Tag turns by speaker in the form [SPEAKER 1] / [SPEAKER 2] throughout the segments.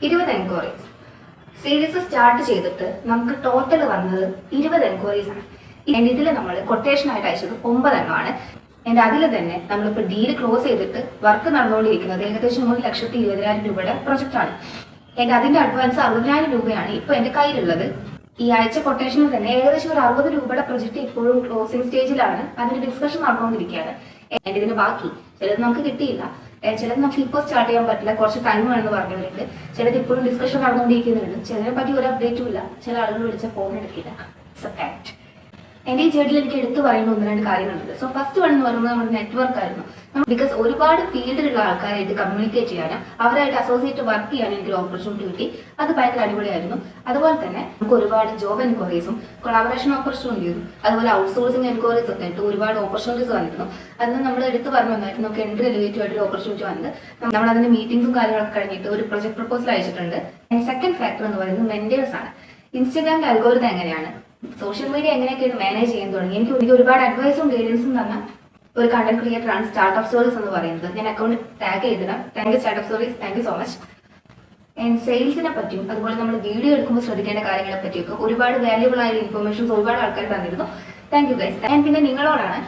[SPEAKER 1] 20 enquiries. Series start ചെയ്തിട്ട് നമുക്ക് total വന്നത് 20 എൻക്വയറീസ് ആണ്. ഇതിൽ നമ്മൾ കൊട്ടേഷൻ ആയിട്ട് അയച്ചത് 9 എണ്ണമാണ്. അതിൽ തന്നെ നമ്മളിപ്പോൾ ഡീൽ ക്ലോസ് ചെയ്തിട്ട് വർക്ക് നടന്നുകൊണ്ടിരിക്കുന്നത് ഏകദേശം 3,20,000 രൂപയുടെ പ്രൊജക്റ്റാണ്. അതിന്റെ അഡ്വാൻസ് 60,000 രൂപയാണ് ഇപ്പോൾ എൻ്റെ കയ്യിലുള്ളത്. ഈ ആഴ്ച കൊട്ടേഷനിൽ തന്നെ ഏകദേശം ഒരു 60 രൂപയുടെ പ്രൊജക്ട് ഇപ്പോഴും ക്ലോസിംഗ് സ്റ്റേജിലാണ്. അതിന്റെ ഡിസ്കഷൻ നടന്നുകൊണ്ടിരിക്കുകയാണ്. ഇതിന് ബാക്കി ചിലത് നമുക്ക് കിട്ടിയില്ല, ചിലത് നമുക്ക് ഇപ്പോൾ സ്റ്റാർട്ട് ചെയ്യാൻ പറ്റില്ല, കുറച്ച് ടൈം വേണമെന്ന് പറഞ്ഞവരുണ്ട്. ചിലത് ഇപ്പോഴും ഡിസ്കഷൻ നടന്നുകൊണ്ടിരിക്കുന്നുണ്ട്. ചിലതിനെ പറ്റി ഒരു അപ്ഡേറ്റും ഇല്ല. ചില ആളുകൾ വിളിച്ച ഫോൺ എടുക്കില്ല. എൻ്റെ ഈ ജേർണിയിൽ എനിക്ക് എടുത്തു പറയുന്ന 1-2 കാര്യങ്ങളുണ്ട്. സോ ഫസ്റ്റ് വൺ എന്ന് പറയുന്നത് നമ്മുടെ നെറ്റ്വർക്ക് ആയിരുന്നു. ബിക്കോസ് ഒരുപാട് ഫീൽഡിലുള്ള ആൾക്കാരായിട്ട് കമ്മ്യൂണിക്കേറ്റ് ചെയ്യാനും അവരായിട്ട് അസോസിയേറ്റ് വർക്ക് ചെയ്യാനും എനിക്കൊരു ഓപ്പർച്യൂണിറ്റി കിട്ടി. അത് ഭയങ്കര അടിപൊളിയായിരുന്നു. അതുപോലെ തന്നെ നമുക്ക് ഒരുപാട് ജോബ് എൻക്വയറീസും കൊളാബറേഷൻ ഓപ്പർച്യൂണിറ്റീസും അതുപോലെ ഔട്ട്സോഴ്സിംഗ് എൻക്വയറീസ് ഒക്കെ ആയിട്ട് ഒരുപാട് ഓപ്പർച്യൂണിറ്റീസ് വന്നിരുന്നു. അതിന് നമ്മൾ എടുത്ത് പറഞ്ഞു വന്നായിരുന്നു നമുക്ക് എൻട്രി റിലേറ്റീവ് ആയിട്ട് ഒരു ഓപ്പർച്യൂണിറ്റി വന്നത്. നമ്മൾ അതിന്റെ മീറ്റിംഗ്സും കാര്യങ്ങളൊക്കെ കഴിഞ്ഞിട്ട് ഒരു പ്രൊജക്ട് പ്രപ്പോസൽ അയച്ചിട്ടുണ്ട്. സെക്കൻഡ് ഫാക്ടർ എന്ന് പറയുന്നത് മെന്റേഴ്സ് ആണ്. ഇൻസ്റ്റാഗ്രാമിന്റെ അൽഗോരിതം എങ്ങനെയാണ്, സോഷ്യൽ മീഡിയ എങ്ങനെയൊക്കെയാണ് മാനേജ് ചെയ്യാൻ തുടങ്ങി എനിക്ക് ഒരുപാട് അഡ്വൈസും ഗൈഡൻസും തന്ന ഒരു കണ്ടന്റ് ക്രിയേറ്റർ ആണ് സ്റ്റാർട്ടപ്പ് സ്റ്റോറീസ് എന്ന് പറയുന്നത്. ഞാൻ അക്കൗണ്ട് ടാഗ് ചെയ്തിടാം. Thank you startup stories, thank you so much. And സെയിൽസിനെ പറ്റിയും അതുപോലെ നമ്മൾ വീഡിയോ എടുക്കുമ്പോൾ ശ്രദ്ധിക്കേണ്ട കാര്യങ്ങളെ പറ്റിയൊക്കെ ഒരുപാട് വാല്യുബിൾ ആയ ഇൻഫർമേഷൻസ് ഒരുപാട് ആൾക്കാർ തന്നിരുന്നു. Thank you guys. ആൻഡ് പിന്നെ നിങ്ങളോടാണ്,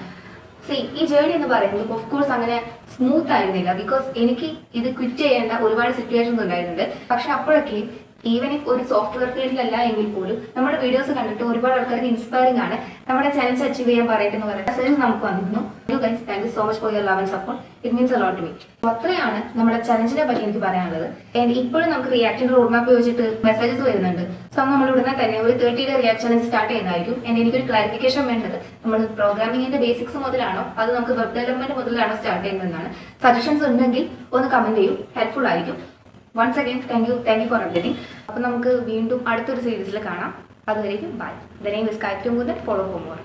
[SPEAKER 1] ഈ ജേർണി എന്ന് പറയുന്നത് ഓഫ് കോഴ്സ് അങ്ങനെ സ്മൂത്ത് ആയിരുന്നില്ല. ബിക്കോസ് എനിക്ക് ഇത് ക്വിറ്റ് ചെയ്യേണ്ട ഒരുപാട് സിറ്റുവേഷൻസ് ഉണ്ടായിട്ടുണ്ട്. പക്ഷെ അപ്പോഴൊക്കെ ഈവൻ ഇഫ് ഒരു സോഫ്റ്റ്വെയർ ഫീൽഡിലല്ല എങ്കിൽ പോലും നമ്മുടെ വീഡിയോസ് കണ്ടിട്ട് ഒരുപാട് ആൾക്കാർക്ക് ഇൻസ്പയറിംഗ് ആണ്. നമ്മുടെ ചലഞ്ച് അച്ചീവ് ചെയ്യാൻ പറയട്ടെന്ന് പറയുന്നത് മെസ്സേജ് നമുക്ക് വന്നിരുന്നു. Guys, thank you so much for your love and support. It means a lot to me. അത്രയാണ് നമ്മുടെ ചലഞ്ചിനെ പറ്റി എനിക്ക് പറയാനുള്ളത്. ഇപ്പോഴും നമുക്ക് റിയാക്ടിന്റെ റോഡ് മാപ്പ് വെച്ചിട്ട് മെസ്സേജസ് വരുന്നുണ്ട്. സോ നമ്മൾ ഉടനെ തന്നെ ഒരു 30-day റിയാക്ട് ചലഞ്ച് സ്റ്റാർട്ട് ചെയ്യുന്നതായിരിക്കും. എനിക്കൊരു ക്ലാരിഫിക്കേഷൻ വേണ്ടത് നമ്മൾ പ്രോഗ്രാമിംഗിന്റെ ബേസിക്സ് മുതലാണോ അത് നമുക്ക് വെബ് ഡെവലപ്മെന്റ് മുതലാണോ സ്റ്റാർട്ട് ചെയ്യുന്നതെന്നാണ്. സജഷൻസ് ഉണ്ടെങ്കിൽ ഒന്ന് കമന്റ് ചെയ്യും, ഹെൽപ്ഫുൾ ആയിരിക്കും. Once again thank you for everything. അപ്പൊ നമുക്ക് വീണ്ടും അടുത്തൊരു സീരീസിൽ കാണാം. അതുവരേക്കും bye. The name is Gayathri Mukundan. Follow for more.